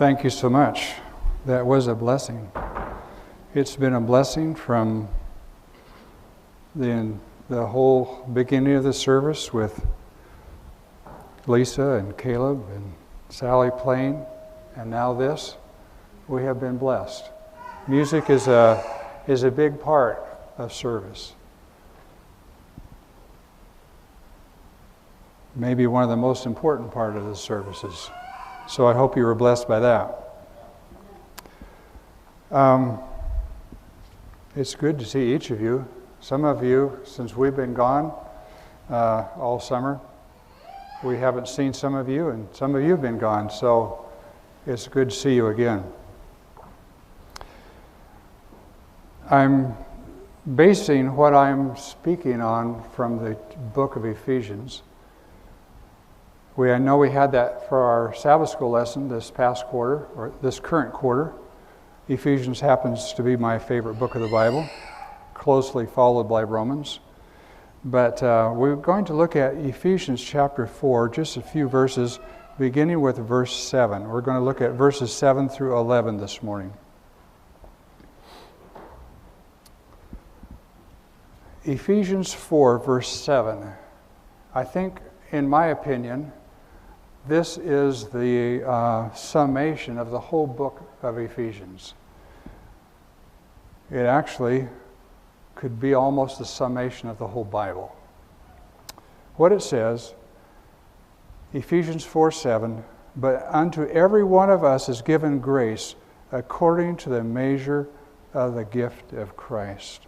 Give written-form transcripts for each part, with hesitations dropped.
Thank you so much. That was a blessing. It's been a blessing from the whole beginning of the service with Lisa and Caleb and Sally playing, and now this. We have been blessed. Music is a big part of service. Maybe one of the most important part of the services. So I hope you were blessed by that. It's good to see each of you. Some of you, since we've been gone all summer, we haven't seen some of you, and some of you have been gone, so it's good to see you again. I'm basing what I'm speaking on from the book of Ephesians. I know we had that for our Sabbath school lesson this past quarter, or this current quarter. Ephesians happens to be my favorite book of the Bible, closely followed by Romans. But we're going to look at Ephesians chapter 4, just a few verses, beginning with verse 7. We're going to look at verses 7 through 11 this morning. Ephesians 4, verse 7. I think, in my opinion, this is the summation of the whole book of Ephesians. It actually could be almost the summation of the whole Bible. What it says, Ephesians 4:7, but unto every one of us is given grace according to the measure of the gift of Christ.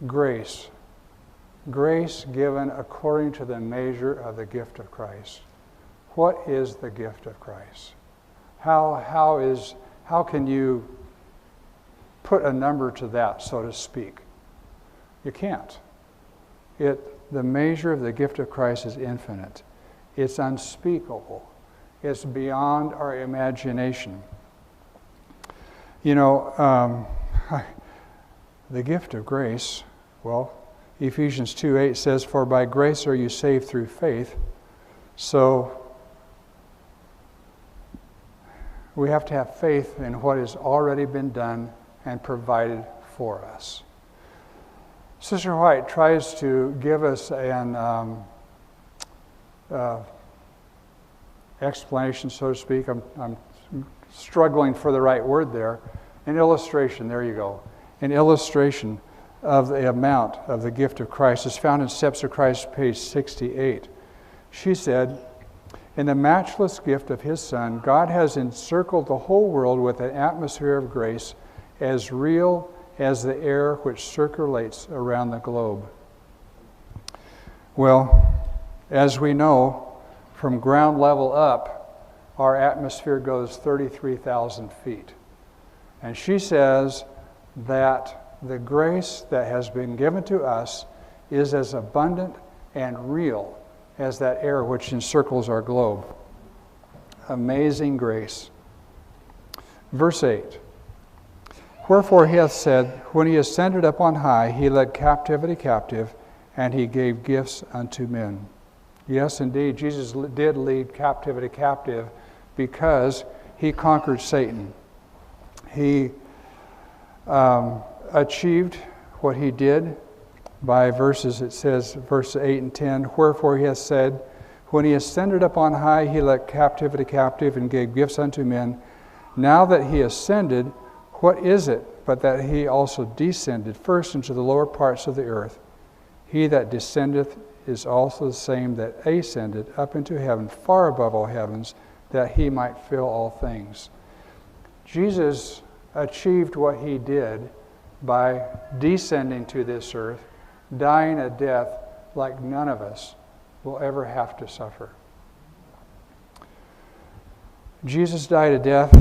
Grace. Grace given according to the measure of the gift of Christ. What is the gift of Christ? How can you put a number to that, so to speak? You can't. The measure of the gift of Christ is infinite. It's unspeakable. It's beyond our imagination. You know, the gift of grace, well, Ephesians 2:8 says, "For by grace are you saved through faith." So we have to have faith in what has already been done and provided for us. Sister White tries to give us an explanation, so to speak. I'm struggling for the right word there. An illustration, there you go. An illustration of the amount of the gift of Christ is found in Steps of Christ, page 68. She said, "In the matchless gift of His Son, God has encircled the whole world with an atmosphere of grace as real as the air which circulates around the globe." Well, as we know, from ground level up, our atmosphere goes 33,000 feet. And she says that the grace that has been given to us is as abundant and real as that air which encircles our globe. Amazing grace. Verse 8. "Wherefore He hath said, when He ascended up on high, He led captivity captive, and He gave gifts unto men." Yes, indeed, Jesus did lead captivity captive because He conquered Satan. He achieved what He did by verses, it says, verse 8 and 10, "Wherefore He hath said, when He ascended up on high, He led captivity captive and gave gifts unto men. Now that He ascended, what is it but that He also descended first into the lower parts of the earth? He that descendeth is also the same that ascended up into heaven, far above all heavens, that He might fill all things." Jesus achieved what He did by descending to this earth, dying a death like none of us will ever have to suffer. Jesus died a death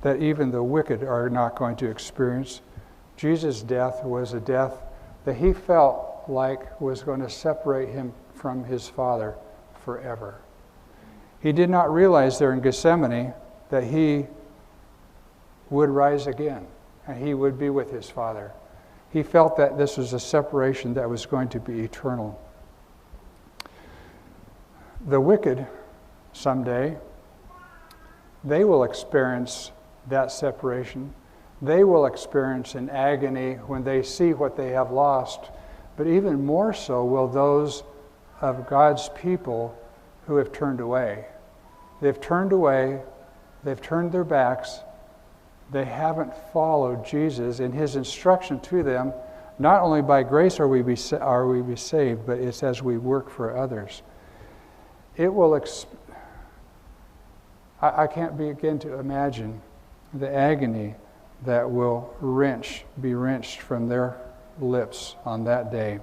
that even the wicked are not going to experience. Jesus' death was a death that He felt like was going to separate Him from His Father forever. He did not realize there in Gethsemane that He would rise again and He would be with His Father. He felt that this was a separation that was going to be eternal. The wicked someday They will experience that separation. They will experience an agony when they see what they have lost. But even more so will those of God's people who have turned away. They've turned away. They've turned their backs. They haven't followed Jesus in his instruction to them. Not only by grace are we be saved, but it's as we work for others. It will. I can't begin to imagine the agony that will be wrenched from their lips on that day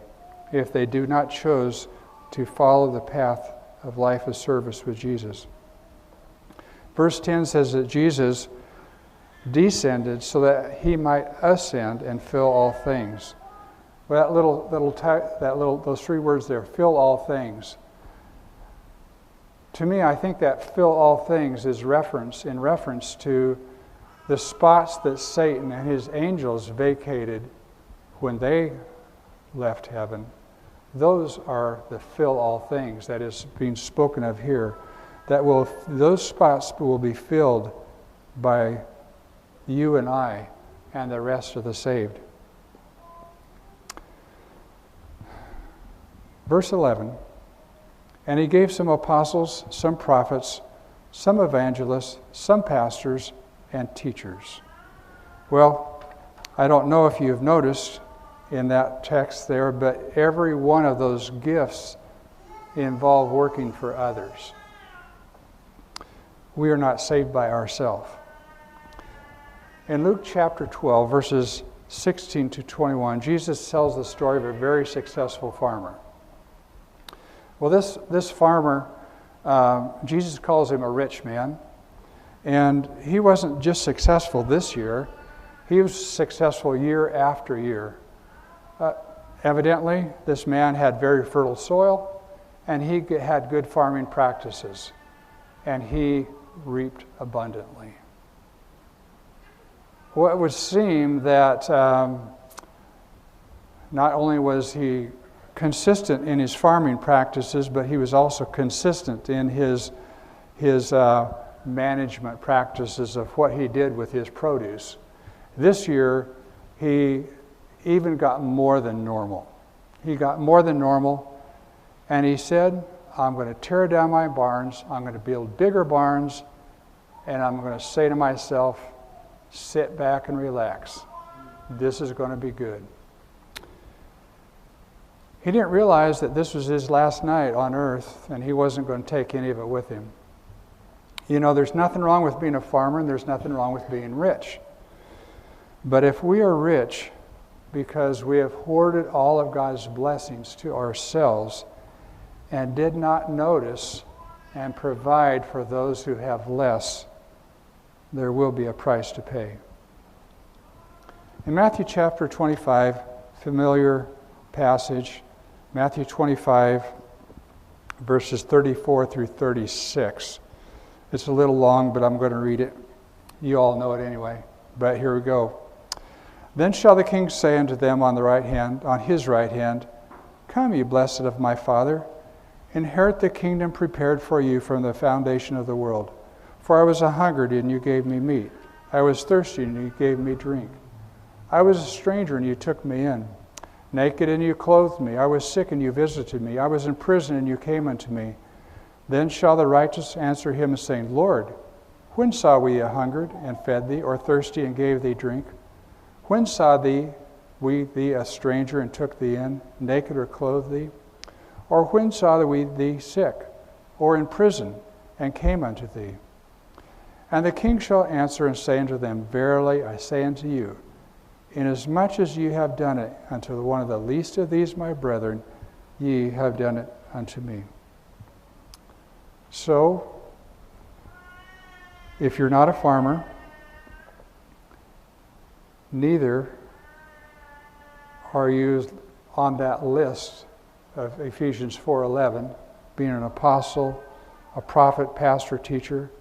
if they do not choose to follow the path of life of service with Jesus. Verse 10 says that Jesus descended so that he might ascend and fill all things. Well, those three words there, fill all things. To me, I think that fill all things is in reference to the spots that Satan and his angels vacated when they left heaven. Those are the fill all things that is being spoken of here. Those spots will be filled by you and I and the rest of the saved. Verse 11, and he gave some apostles, some prophets, some evangelists, some pastors, and teachers. Well, I don't know if you've noticed in that text there, but every one of those gifts involve working for others. We are not saved by ourselves. In Luke chapter 12, verses 16 to 21, Jesus tells the story of a very successful farmer. Well, this farmer, Jesus calls him a rich man, and he wasn't just successful this year, he was successful year after year. Evidently, this man had very fertile soil, and he had good farming practices, and he reaped abundantly. Well, it would seem that not only was he consistent in his farming practices, but he was also consistent in his management practices of what he did with his produce. This year, he even got more than normal. He got more than normal, and he said, I'm going to tear down my barns, I'm going to build bigger barns, and I'm going to say to myself, sit back and relax. This is going to be good. He didn't realize that this was his last night on earth, and he wasn't going to take any of it with him. You know, there's nothing wrong with being a farmer, and there's nothing wrong with being rich. But if we are rich because we have hoarded all of God's blessings to ourselves and did not notice and provide for those who have less, there will be a price to pay. In Matthew chapter 25, familiar passage, Matthew 25, verses 34 through 36. It's a little long, but I'm going to read it. You all know it anyway, but here we go. Then shall the king say unto them on his right hand, Come, ye blessed of my Father, inherit the kingdom prepared for you from the foundation of the world. For I was a-hungered, and you gave me meat. I was thirsty, and you gave me drink. I was a stranger, and you took me in. Naked, and you clothed me. I was sick, and you visited me. I was in prison, and you came unto me. Then shall the righteous answer him, saying, Lord, when saw we a-hungered, and fed thee, or thirsty, and gave thee drink? When saw we thee a stranger, and took thee in, naked, or clothed thee? Or when saw we thee sick, or in prison, and came unto thee? And the king shall answer and say unto them, Verily I say unto you, inasmuch as ye have done it unto one of the least of these my brethren, ye have done it unto me. So, if you're not a farmer, neither are you on that list of Ephesians 4:11, being an apostle, a prophet, pastor, teacher.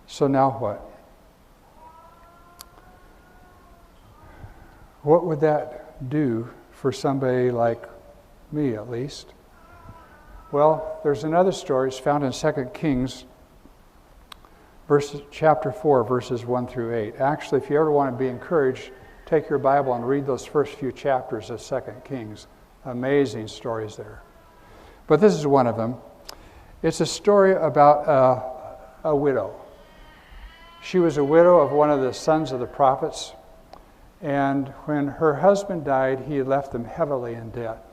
So now what? What would that do for somebody like me, at least? Well, there's another story. It's found in 2 Kings chapter 4, verses 1 through 8. Actually, if you ever want to be encouraged, take your Bible and read those first few chapters of 2 Kings. Amazing stories there. But this is one of them. It's a story about a widow. She was a widow of one of the sons of the prophets, and when her husband died, he left them heavily in debt.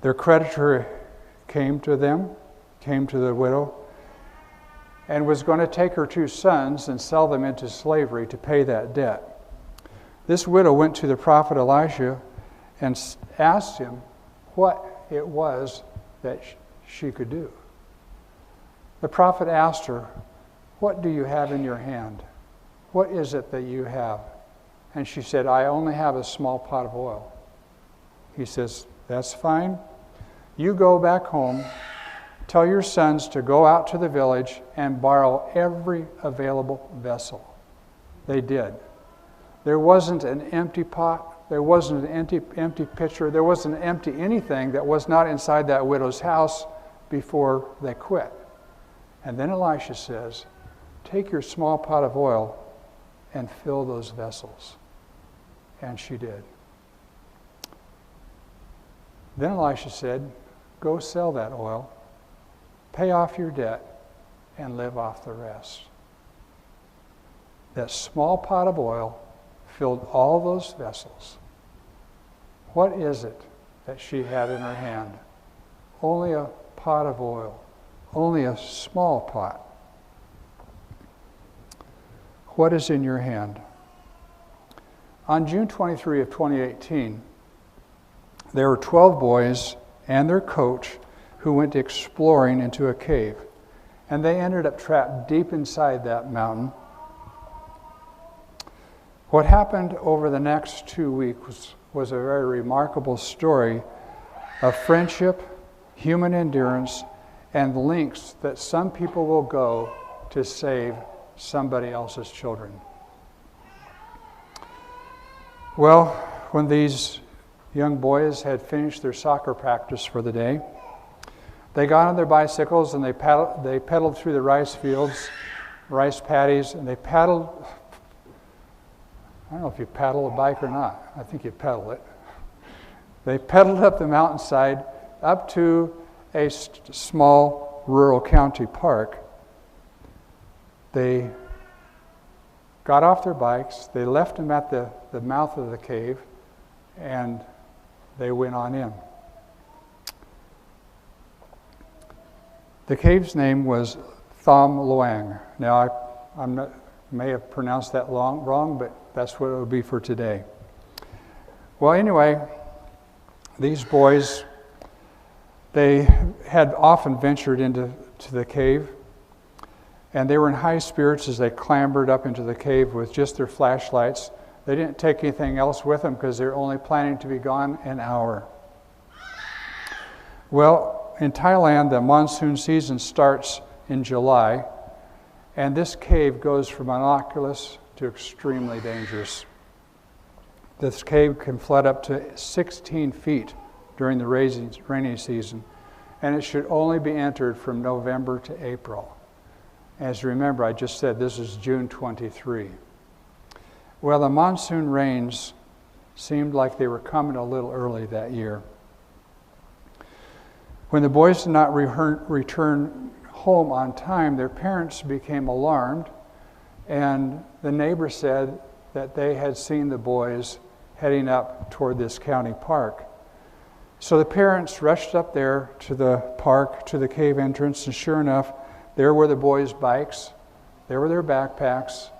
Their creditor came to the widow, and was going to take her 2 sons and sell them into slavery to pay that debt. This widow went to the prophet Elisha and asked him what it was that she could do. The prophet asked her, "What do you have in your hand? What is it that you have?" And she said, "I only have a small pot of oil." He says, "That's fine. You go back home, tell your sons to go out to the village and borrow every available vessel." They did. There wasn't an empty pot. There wasn't an empty pitcher. There wasn't an empty anything that was not inside that widow's house before they quit. And then Elisha says, "Take your small pot of oil and fill those vessels." And she did. Then Elisha said, "Go sell that oil, pay off your debt, and live off the rest." That small pot of oil filled all those vessels. What is it that she had in her hand? Only a pot of oil, only a small pot. What is in your hand? On June 23 of 2018, there were 12 boys and their coach who went exploring into a cave. And they ended up trapped deep inside that mountain. What happened over the next 2 weeks was a very remarkable story of friendship, human endurance, and lengths that some people will go to save somebody else's children. Well, when these young boys had finished their soccer practice for the day, they got on their bicycles and they pedaled through the rice fields, rice paddies, and they paddled. I don't know if you paddle a bike or not. I think you pedal it. They pedaled up the mountainside up to a small rural county park. They got off their bikes, they left them at the mouth of the cave, and they went on in. The cave's name was Tham Luang. Now, I may have pronounced that wrong, but that's what it would be for today. Well, anyway, these boys, they had often ventured into the cave, and they were in high spirits as they clambered up into the cave with just their flashlights. They didn't take anything else with them because they were only planning to be gone an hour. Well, in Thailand, the monsoon season starts in July, and this cave goes from innocuous to extremely dangerous. This cave can flood up to 16 feet during the rainy season, and it should only be entered from November to April. As you remember, I just said this is June 23. Well, the monsoon rains seemed like they were coming a little early that year. When the boys did not return home on time, their parents became alarmed, and the neighbor said that they had seen the boys heading up toward this county park. So the parents rushed up there to the park, to the cave entrance, and sure enough, there were the boys' bikes, there were their backpacks,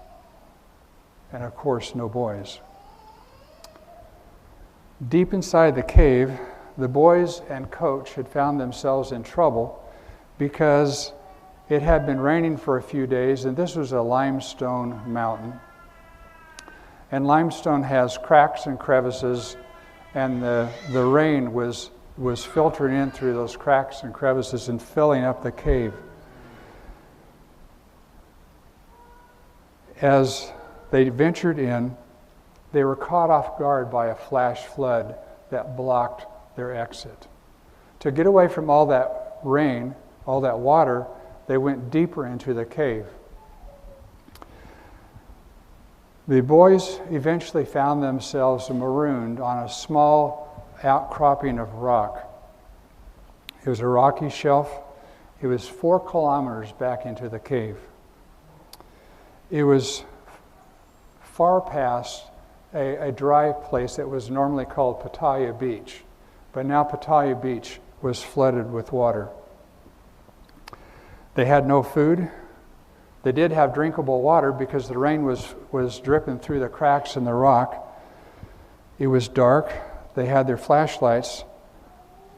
and of course, no boys. Deep inside the cave, the boys and coach had found themselves in trouble because it had been raining for a few days, and this was a limestone mountain. And limestone has cracks and crevices, and the rain was filtering in through those cracks and crevices and filling up the cave. As they ventured in, they were caught off guard by a flash flood that blocked their exit. To get away from all that rain, all that water, they went deeper into the cave. The boys eventually found themselves marooned on a small outcropping of rock. It was a rocky shelf. It was 4 kilometers back into the cave. It was far past a dry place that was normally called Pattaya Beach, but now Pattaya Beach was flooded with water. They had no food. They did have drinkable water because the rain was dripping through the cracks in the rock. It was dark. They had their flashlights.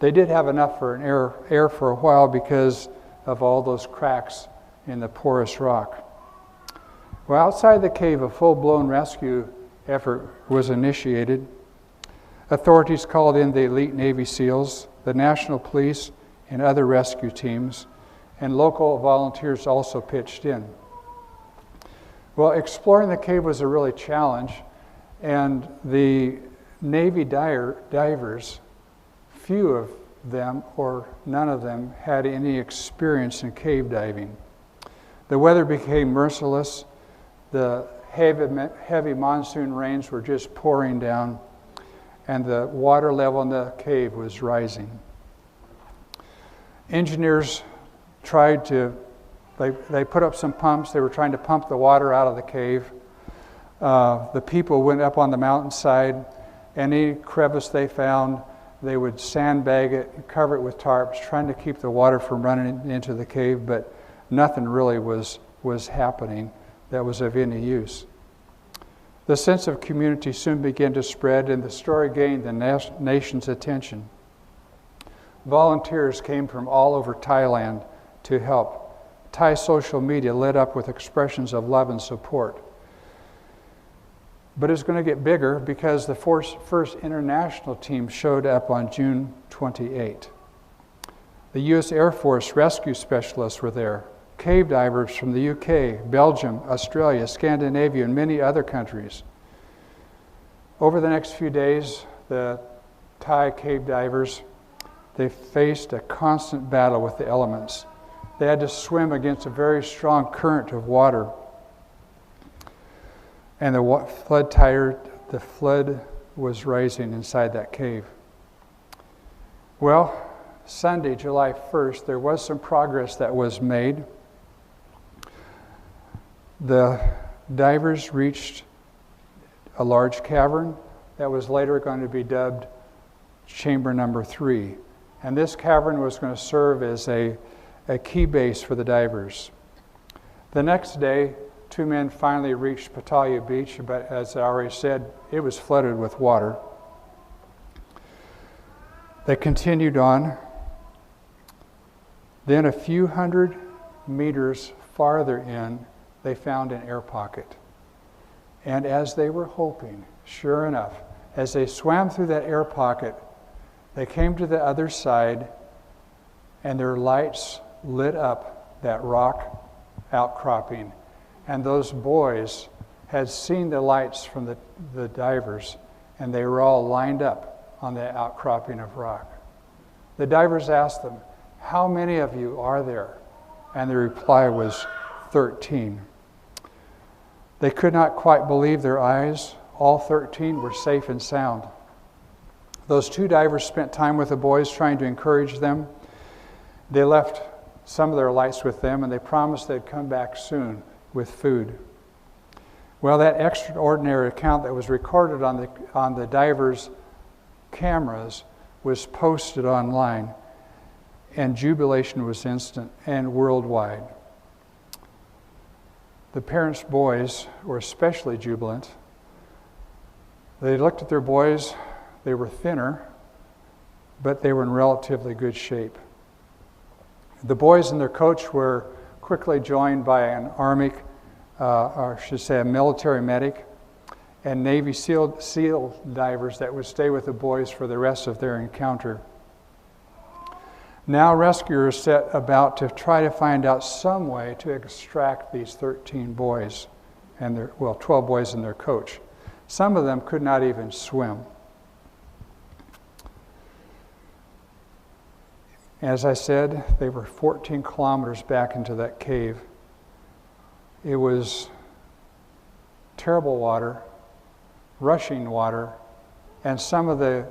They did have enough for an air for a while because of all those cracks in the porous rock. Well, outside the cave, a full-blown rescue effort was initiated. Authorities called in the elite Navy SEALs, the National Police, and other rescue teams, and local volunteers also pitched in. Well, exploring the cave was a really challenge, and the Navy divers, few of them or none of them had any experience in cave diving. The weather became merciless. The heavy monsoon rains were just pouring down, and the water level in the cave was rising. Engineers tried to, they put up some pumps. They were trying to pump the water out of the cave. The people went up on the mountainside. Any crevice they found, they would sandbag it, cover it with tarps, trying to keep the water from running into the cave, but nothing really was happening that was of any use. The sense of community soon began to spread, and the story gained the nation's attention. Volunteers came from all over Thailand to help. Thai social media lit up with expressions of love and support. But it's going to get bigger because the first international team showed up on June 28. The U.S. Air Force rescue specialists were there. Cave divers from the UK, Belgium, Australia, Scandinavia, and many other countries. Over the next few days, the Thai cave divers, they faced a constant battle with the elements. They had to swim against a very strong current of water. And the flood was rising inside that cave. Well, Sunday, July 1st, there was some progress that was made. The divers reached a large cavern that was later going to be dubbed Chamber Number 3. And this cavern was going to serve as a key base for the divers. The next day, 2 men finally reached Pattaya Beach, but as I already said, it was flooded with water. They continued on. Then a few hundred meters farther in, they found an air pocket. And as they were hoping, sure enough, as they swam through that air pocket, they came to the other side, and their lights lit up that rock outcropping. And those boys had seen the lights from the divers, and they were all lined up on the outcropping of rock. The divers asked them, "How many of you are there?" And the reply was 13. They could not quite believe their eyes. All 13 were safe and sound. Those 2 divers spent time with the boys trying to encourage them. They left some of their lights with them, and they promised they'd come back soon with food. Well, that extraordinary account that was recorded on the divers' cameras was posted online, and jubilation was instant and worldwide. The parents' boys were especially jubilant. They looked at their boys. They were thinner, but they were in relatively good shape. The boys and their coach were quickly joined by an Army, or I should say a military medic, and Navy SEAL divers that would stay with the boys for the rest of their encounter. Now rescuers set about to try to find out some way to extract these 13 boys, and 12 boys and their coach. Some of them could not even swim. As I said, they were 14 kilometers back into that cave. It was terrible water, rushing water, and some of the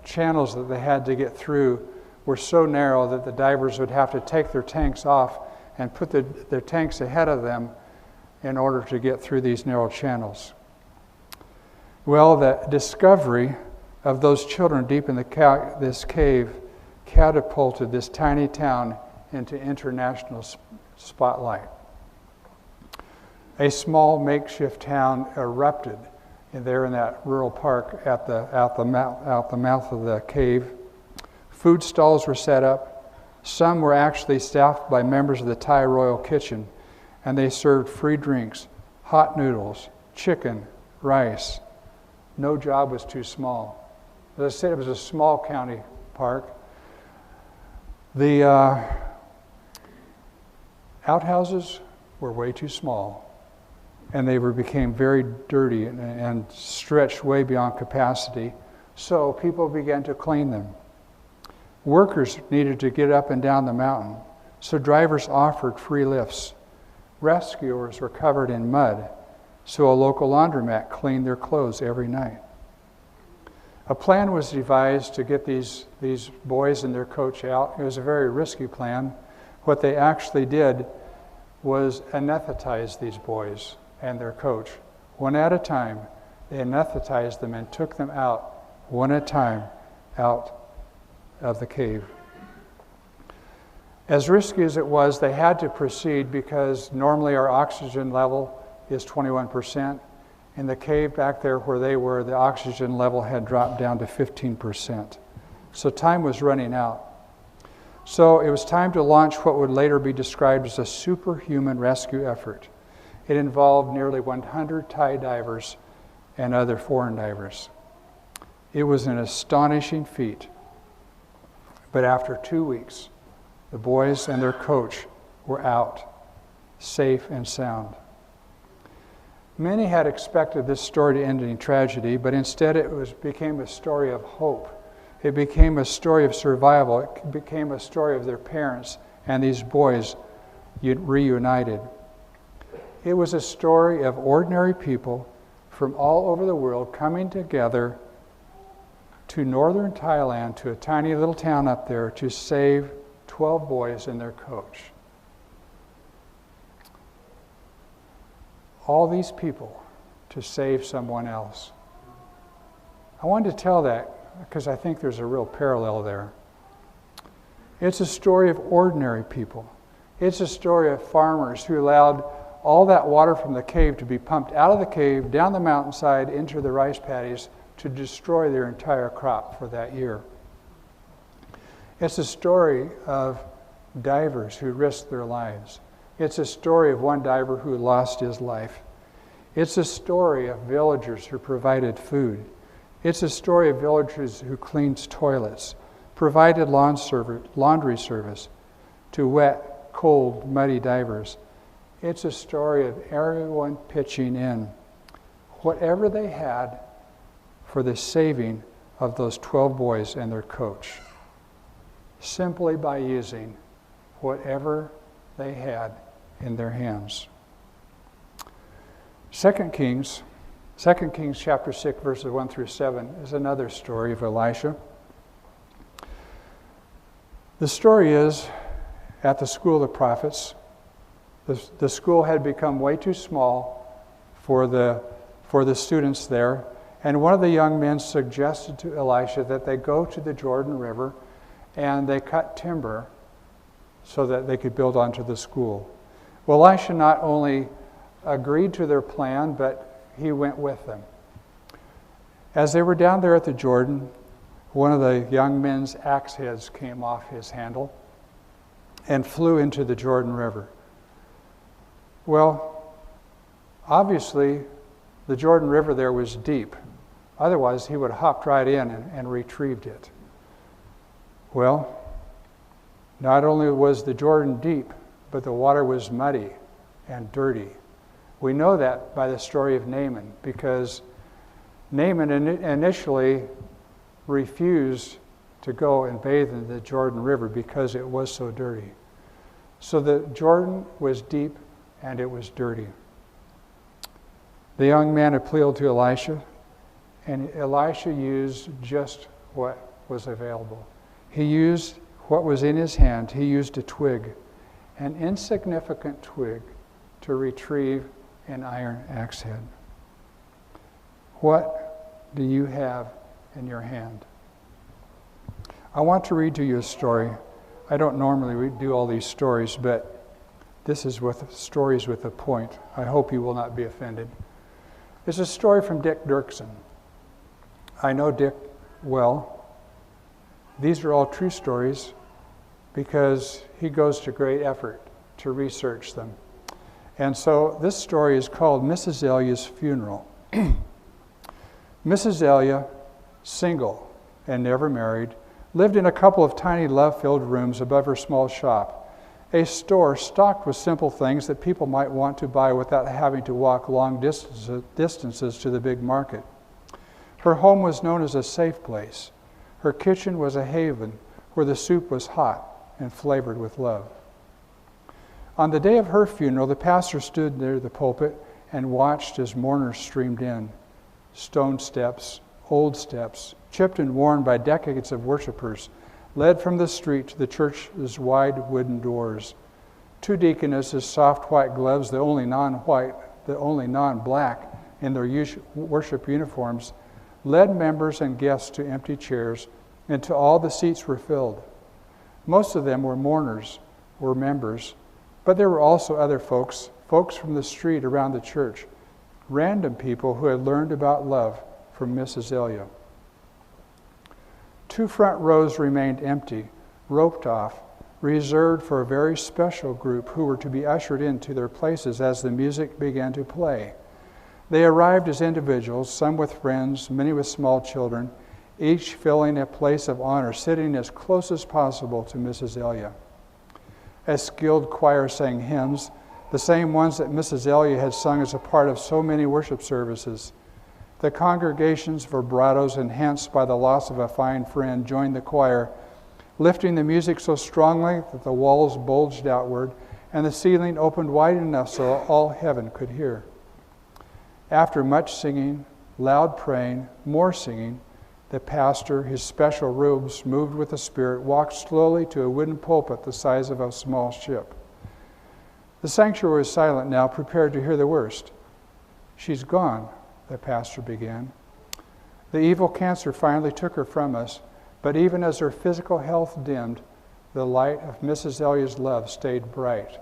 channels that they had to get through were so narrow that the divers would have to take their tanks off and put their tanks ahead of them in order to get through these narrow channels. Well, the discovery of those children deep in this cave catapulted this tiny town into international spotlight. A small makeshift town erupted there in that rural park at the mouth of the cave. Food stalls were set up. Some were actually staffed by members of the Thai Royal Kitchen, and they served free drinks, hot noodles, chicken, rice. No job was too small. As I said, it was a small county park. The outhouses were way too small, and they became very dirty and stretched way beyond capacity, so people began to clean them. Workers needed to get up and down the mountain, so drivers offered free lifts. Rescuers were covered in mud, so a local laundromat cleaned their clothes every night. A plan was devised to get these boys and their coach out. It was a very risky plan. What they actually did was anesthetize these boys and their coach. One at a time, they anesthetized them and took them out, one at a time, out of the cave. As risky as it was, they had to proceed because normally our oxygen level is 21%. In the cave back there where they were, the oxygen level had dropped down to 15%. So time was running out. So it was time to launch what would later be described as a superhuman rescue effort. It involved nearly 100 Thai divers and other foreign divers. It was an astonishing feat. But after 2 weeks, the boys and their coach were out, safe and sound. Many had expected this story to end in tragedy, but instead it became a story of hope. It became a story of survival. It became a story of their parents and these boys reunited. It was a story of ordinary people from all over the world coming together to northern Thailand, to a tiny little town up there, to save 12 boys and their coach. All these people to save someone else. I wanted to tell that because I think there's a real parallel there. It's a story of ordinary people. It's a story of farmers who allowed all that water from the cave to be pumped out of the cave, down the mountainside, into the rice paddies to destroy their entire crop for that year. It's a story of divers who risked their lives. It's a story of one diver who lost his life. It's a story of villagers who provided food. It's a story of villagers who cleaned toilets, provided laundry service to wet, cold, muddy divers. It's a story of everyone pitching in whatever they had for the saving of those 12 boys and their coach, simply by using whatever they had in their hands. 2 Kings chapter 6, verses 1 through 7 is another story of Elisha. The story is at the school of the prophets. The school had become way too small for the students there, and one of the young men suggested to Elisha that they go to the Jordan River and they cut timber so that they could build onto the school. Well, Elisha not only agreed to their plan, but he went with them. As they were down there at the Jordan, one of the young men's axe heads came off his handle and flew into the Jordan River. Well, obviously, the Jordan River there was deep. Otherwise, he would have hopped right in and retrieved it. Well, not only was the Jordan deep, but the water was muddy and dirty. We know that by the story of Naaman, because Naaman initially refused to go and bathe in the Jordan River because it was so dirty. So the Jordan was deep and it was dirty. The young man appealed to Elisha, and Elisha used just what was available. He used what was in his hand. He used a twig, an insignificant twig, to retrieve an iron axe head. What do you have in your hand? I want to read to you a story. I don't normally do all these stories, but this is with stories with a point. I hope you will not be offended. It's a story from Dick Dirksen. I know Dick well. These are all true stories because he goes to great effort to research them. And so this story is called Miss Azalea's Funeral. Miss Azalea, single and never married, lived in a couple of tiny love-filled rooms above her small shop, a store stocked with simple things that people might want to buy without having to walk long distances to the big market. Her home was known as a safe place. Her kitchen was a haven where the soup was hot and flavored with love. On the day of her funeral, the pastor stood near the pulpit and watched as mourners streamed in. Stone steps, old steps, chipped and worn by decades of worshipers, led from the street to the church's wide wooden doors. Two deaconesses, soft white gloves, the only non-black in their worship uniforms, led members and guests to empty chairs until all the seats were filled. Most of them were mourners, were members, but there were also other folks from the street around the church, random people who had learned about love from Miss Azalea. Two front rows remained empty, roped off, reserved for a very special group who were to be ushered into their places as the music began to play. They arrived as individuals, some with friends, many with small children, each filling a place of honor, sitting as close as possible to Miss Azalea. A skilled choir sang hymns, the same ones that Miss Azalea had sung as a part of so many worship services. The congregation's vibratos, enhanced by the loss of a fine friend, joined the choir, lifting the music so strongly that the walls bulged outward and the ceiling opened wide enough so all heaven could hear. After much singing, loud praying, more singing, the pastor, his special robes moved with the Spirit, walked slowly to a wooden pulpit the size of a small ship. The sanctuary was silent now, prepared to hear the worst. "She's gone," the pastor began. "The evil cancer finally took her from us, but even as her physical health dimmed, the light of Miss Azalea's love stayed bright.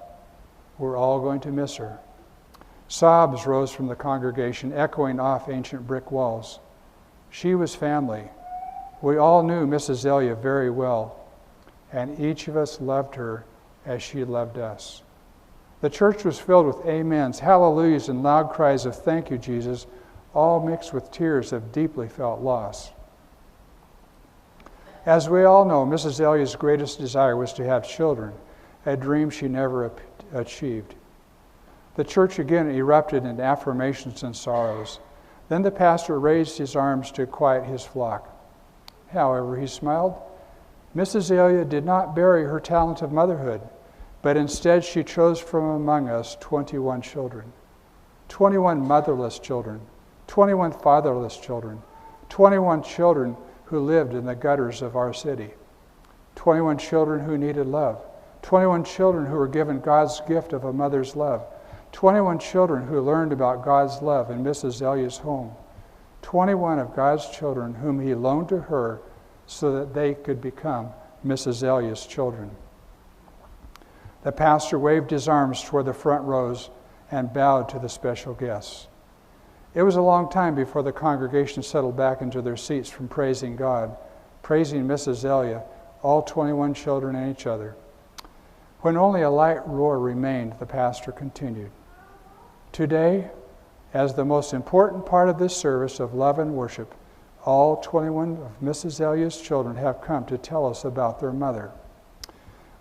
We're all going to miss her." Sobs rose from the congregation, echoing off ancient brick walls. She was family. We all knew Miss Azalea very well, and each of us loved her as she loved us. The church was filled with amens, hallelujahs, and loud cries of "Thank you, Jesus," all mixed with tears of deeply felt loss. As we all know, Miss Azalea's greatest desire was to have children, a dream she never achieved. The church again erupted in affirmations and sorrows. Then the pastor raised his arms to quiet his flock. However, he smiled. Miss Azalea did not bury her talent of motherhood, but instead she chose from among us 21 children, 21 motherless children, 21 fatherless children, 21 children who lived in the gutters of our city, 21 children who needed love, 21 children who were given God's gift of a mother's love, 21 children who learned about God's love in Miss Azalea's home, 21 of God's children whom he loaned to her so that they could become Miss Azalea's children. The pastor waved his arms toward the front rows and bowed to the special guests. It was a long time before the congregation settled back into their seats from praising God, praising Miss Azalea, all 21 children and each other. When only a light roar remained, the pastor continued. Today, as the most important part of this service of love and worship, all 21 of Miss Azalea's children have come to tell us about their mother.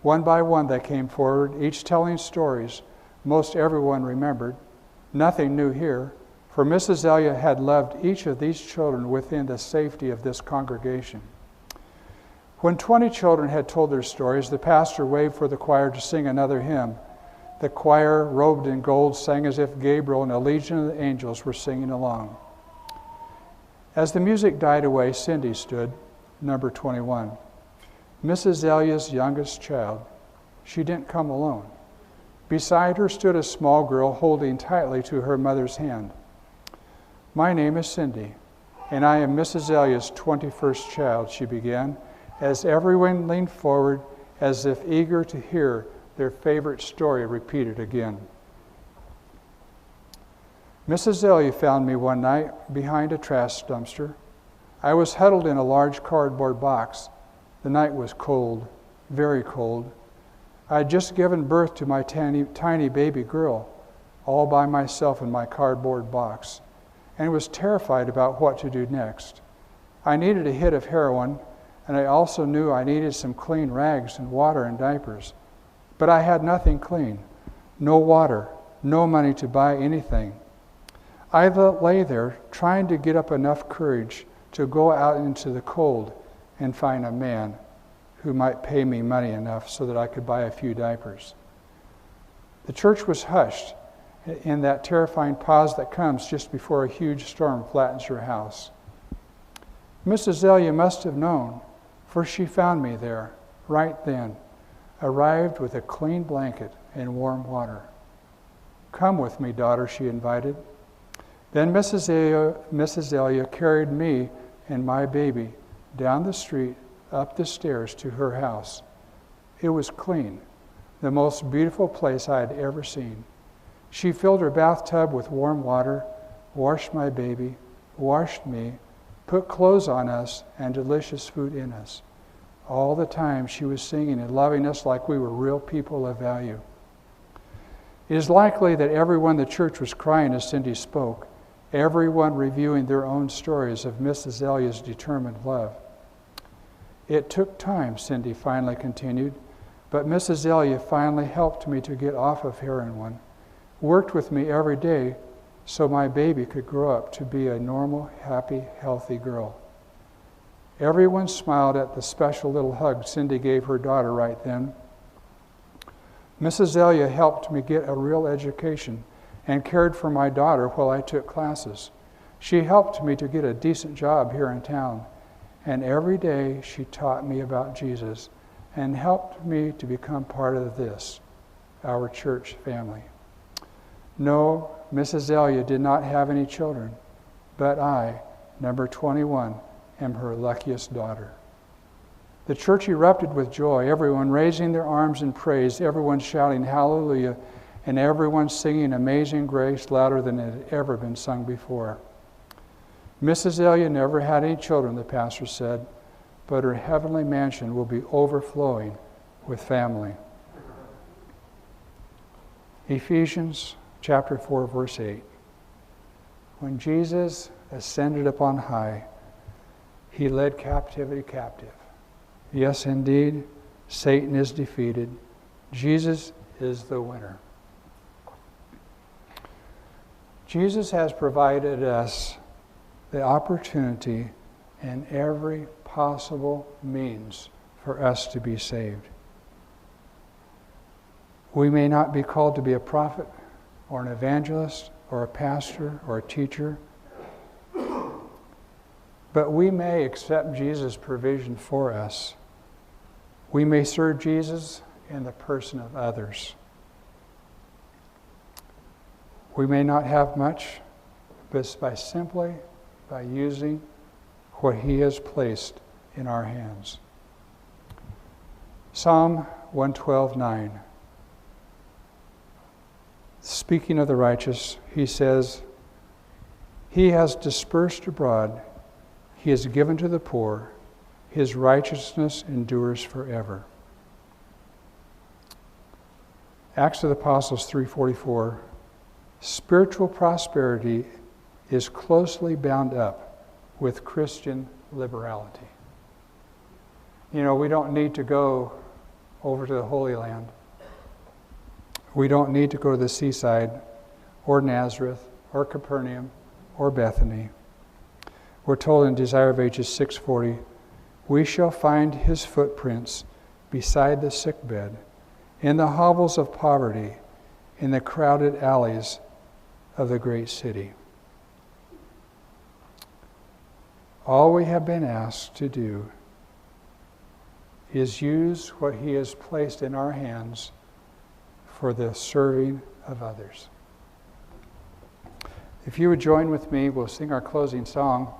One by one they came forward, each telling stories most everyone remembered. Nothing new here, for Miss Azalea had loved each of these children within the safety of this congregation. When 20 children had told their stories, the pastor waved for the choir to sing another hymn. The choir, robed in gold, sang as if Gabriel and a legion of angels were singing along. As the music died away, Cindy stood, number 21. Mrs. Elia's youngest child. She didn't come alone. Beside her stood a small girl holding tightly to her mother's hand. My name is Cindy, and I am Mrs. Elia's 21st child, she began, as everyone leaned forward as if eager to hear their favorite story repeated again. Mrs. Elia found me one night behind a trash dumpster. I was huddled in a large cardboard box. The night was cold, very cold. I had just given birth to my tiny baby girl, all by myself in my cardboard box, and was terrified about what to do next. I needed a hit of heroin, and I also knew I needed some clean rags and water and diapers. But I had nothing clean, no water, no money to buy anything. I lay there trying to get up enough courage to go out into the cold and find a man who might pay me money enough so that I could buy a few diapers. The church was hushed in that terrifying pause that comes just before a huge storm flattens your house. Mrs. Elia must have known, for she found me there, right then, arrived with a clean blanket and warm water. Come with me, daughter, she invited. Then Mrs. Elia carried me and my baby down the street, up the stairs to her house. It was clean, the most beautiful place I had ever seen. She filled her bathtub with warm water, washed my baby, washed me, put clothes on us, and delicious food in us. All the time she was singing and loving us like we were real people of value. It is likely that everyone in the church was crying as Cindy spoke, everyone reviewing their own stories of Mrs. Elia's determined love. It took time, Cindy finally continued, but Mrs. Elia finally helped me to get off of heroin, worked with me every day so my baby could grow up to be a normal, happy, healthy girl. Everyone smiled at the special little hug Cindy gave her daughter right then. Mrs. Elia helped me get a real education and cared for my daughter while I took classes. She helped me to get a decent job here in town, and every day she taught me about Jesus and helped me to become part of this, our church family. No, Mrs. Elia did not have any children, but I, number 21, am her luckiest daughter. The church erupted with joy, everyone raising their arms in praise, everyone shouting hallelujah, and everyone singing Amazing Grace louder than it had ever been sung before. Mrs. Elia never had any children, the pastor said, but her heavenly mansion will be overflowing with family. Ephesians chapter 4, verse 8. When Jesus ascended upon high, he led captivity captive. Yes, indeed, Satan is defeated. Jesus is the winner. Jesus has provided us the opportunity and every possible means for us to be saved. We may not be called to be a prophet or an evangelist or a pastor or a teacher, but we may accept Jesus' provision for us. We may serve Jesus in the person of others. We may not have much, but simply by using what he has placed in our hands. Psalm 112:9. Speaking of the righteous, he says, "He has dispersed abroad, he has given to the poor, his righteousness endures forever." Acts of the Apostles 3:44. Spiritual prosperity is closely bound up with Christian liberality. You know, we don't need to go over to the Holy Land. We don't need to go to the seaside or Nazareth or Capernaum or Bethany. We're told in Desire of Ages 6:40, we shall find his footprints beside the sickbed, in the hovels of poverty, in the crowded alleys of the great city. All we have been asked to do is use what he has placed in our hands for the serving of others. If you would join with me, we'll sing our closing song.